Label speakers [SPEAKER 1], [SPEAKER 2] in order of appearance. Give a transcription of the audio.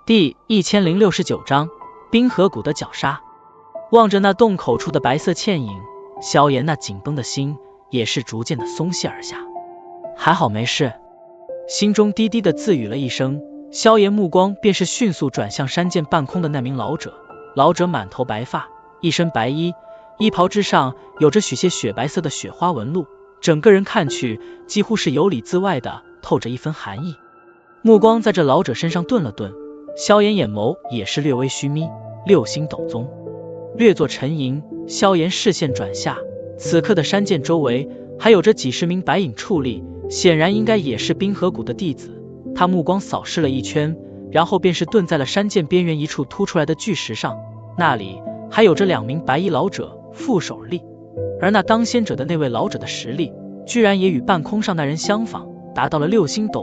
[SPEAKER 1] 第1069章冰河谷的绞杀。望着那洞口处的白色倩影，萧炎那紧绷的心也是逐渐的松懈而下。还好没事，心中低低的自语了一声，萧炎目光便是迅速转向山涧半空的那名老者。老者满头白发，一身白衣，衣袍之上有着许些雪白色的雪花纹路，整个人看去几乎是由里自外的透着一分寒意。目光在这老者身上顿了顿，萧炎眼眸也是略微虚眯，六星斗宗。略作沉吟，萧炎视线转下，此刻的山涧周围还有着几十名白影矗立，显然应该也是冰河谷的弟子。他目光扫视了一圈，然后便是顿在了山涧边缘一处凸出来的巨石上，那里还有着2名白衣老者负手而立，而那当先者的那位老者的实力居然也与半空上那人相仿，达到了6星斗。